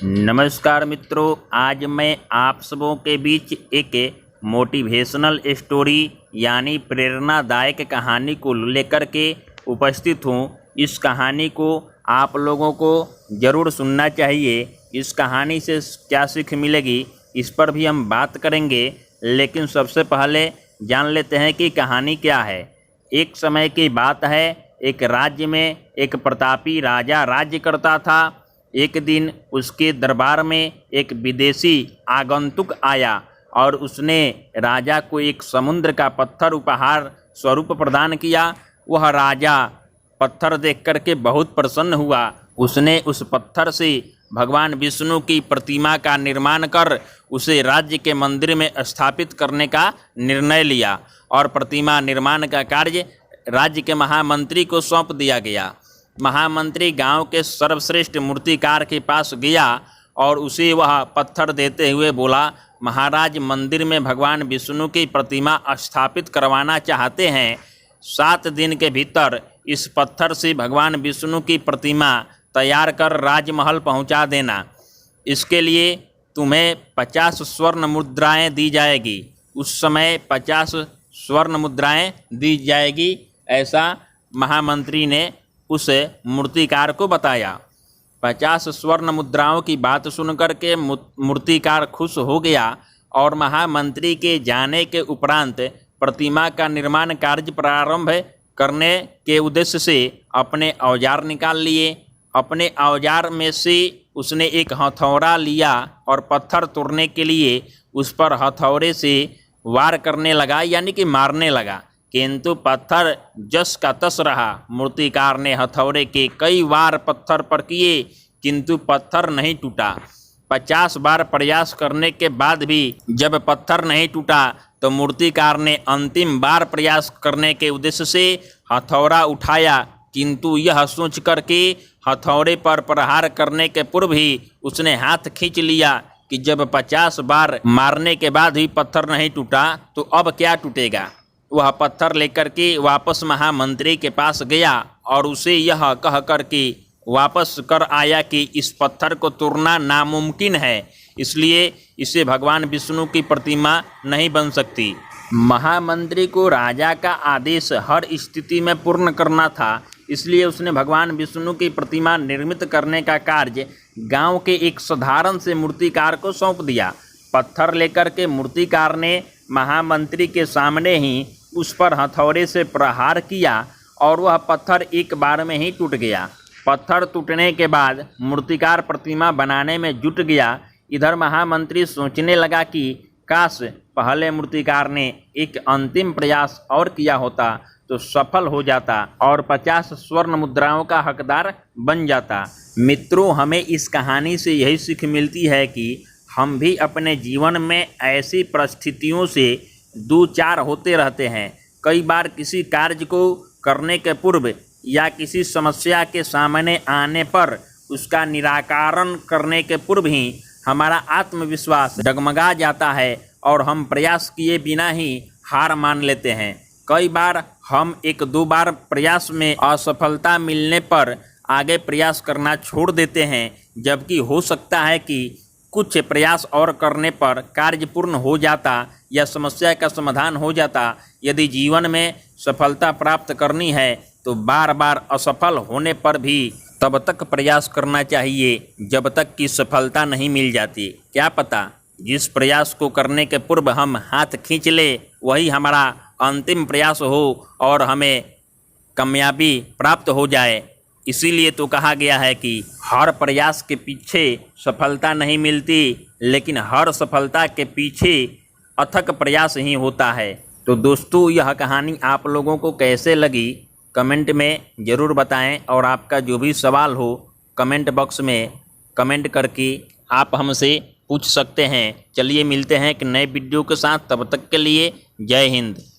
नमस्कार मित्रों, आज मैं आप सबों के बीच एक मोटिवेशनल स्टोरी यानी प्रेरणादायक कहानी को लेकर के उपस्थित हूँ। इस कहानी को आप लोगों को ज़रूर सुनना चाहिए। इस कहानी से क्या सीख मिलेगी इस पर भी हम बात करेंगे, लेकिन सबसे पहले जान लेते हैं कि कहानी क्या है। एक समय की बात है, एक राज्य में एक प्रतापी राजा राज्य करता था। एक दिन उसके दरबार में एक विदेशी आगंतुक आया और उसने राजा को एक समुद्र का पत्थर उपहार स्वरूप प्रदान किया। वह राजा पत्थर देख करके बहुत प्रसन्न हुआ। उसने उस पत्थर से भगवान विष्णु की प्रतिमा का निर्माण कर उसे राज्य के मंदिर में स्थापित करने का निर्णय लिया और प्रतिमा निर्माण का कार्य राज्य के महामंत्री को सौंप दिया गया। महामंत्री गांव के सर्वश्रेष्ठ मूर्तिकार के पास गया और उसे वह पत्थर देते हुए बोला, महाराज, मंदिर में भगवान विष्णु की प्रतिमा स्थापित करवाना चाहते हैं। 7 दिन के भीतर इस पत्थर से भगवान विष्णु की प्रतिमा तैयार कर राजमहल पहुंचा देना। इसके लिए तुम्हें 50 स्वर्ण मुद्राएँ दी जाएगी। उस समय 50 स्वर्ण मुद्राएँ दी जाएगी, ऐसा महामंत्री ने उस मूर्तिकार को बताया। 50 स्वर्ण मुद्राओं की बात सुनकर के मूर्तिकार खुश हो गया और महामंत्री के जाने के उपरांत प्रतिमा का निर्माण कार्य प्रारंभ करने के उद्देश्य से अपने औजार निकाल लिए। अपने औजार में से उसने एक हथौड़ा लिया और पत्थर तोड़ने के लिए उस पर हथौड़े से वार करने लगा, यानी कि मारने लगा, किंतु पत्थर जस का तस रहा। मूर्तिकार ने हथौड़े के कई वार पत्थर पर किए, किंतु पत्थर नहीं टूटा। 50 बार प्रयास करने के बाद भी जब पत्थर नहीं टूटा तो मूर्तिकार ने अंतिम बार प्रयास करने के उद्देश्य से हथौड़ा उठाया, किंतु यह सोच करके हथौड़े पर प्रहार करने के पूर्व ही उसने हाथ खींच लिया कि जब 50 बार मारने के बाद भी पत्थर नहीं टूटा तो अब क्या टूटेगा। वह पत्थर लेकर के वापस महामंत्री के पास गया और उसे यह कह कर के वापस कर आया कि इस पत्थर को तोड़ना नामुमकिन है, इसलिए इसे भगवान विष्णु की प्रतिमा नहीं बन सकती। महामंत्री को राजा का आदेश हर स्थिति में पूर्ण करना था, इसलिए उसने भगवान विष्णु की प्रतिमा निर्मित करने का कार्य गांव के एक साधारण से मूर्तिकार को सौंप दिया। पत्थर लेकर के मूर्तिकार ने महामंत्री के सामने ही उस पर हथौड़े से प्रहार किया और वह पत्थर एक बार में ही टूट गया। पत्थर टूटने के बाद मूर्तिकार प्रतिमा बनाने में जुट गया। इधर महामंत्री सोचने लगा कि काश पहले मूर्तिकार ने एक अंतिम प्रयास और किया होता तो सफल हो जाता और 50 स्वर्ण मुद्राओं का हकदार बन जाता। मित्रों, हमें इस कहानी से यही सीख मिलती है कि हम भी अपने जीवन में ऐसी परिस्थितियों से दो चार होते रहते हैं। कई बार किसी कार्य को करने के पूर्व या किसी समस्या के सामने आने पर उसका निराकरण करने के पूर्व ही हमारा आत्मविश्वास डगमगा जाता है और हम प्रयास किए बिना ही हार मान लेते हैं। कई बार हम 1-2 बार प्रयास में असफलता मिलने पर आगे प्रयास करना छोड़ देते हैं, जबकि हो सकता है कि कुछ प्रयास और करने पर कार्य पूर्ण हो जाता या समस्या का समाधान हो जाता। यदि जीवन में सफलता प्राप्त करनी है तो बार बार असफल होने पर भी तब तक प्रयास करना चाहिए जब तक कि सफलता नहीं मिल जाती। क्या पता जिस प्रयास को करने के पूर्व हम हाथ खींच ले वही हमारा अंतिम प्रयास हो और हमें कामयाबी प्राप्त हो जाए। इसीलिए तो कहा गया है कि हर प्रयास के पीछे सफलता नहीं मिलती, लेकिन हर सफलता के पीछे अथक प्रयास ही होता है। तो दोस्तों, यह कहानी आप लोगों को कैसे लगी कमेंट में ज़रूर बताएं और आपका जो भी सवाल हो कमेंट बॉक्स में कमेंट करके आप हमसे पूछ सकते हैं। चलिए मिलते हैं एक नए वीडियो के साथ, तब तक के लिए जय हिंद।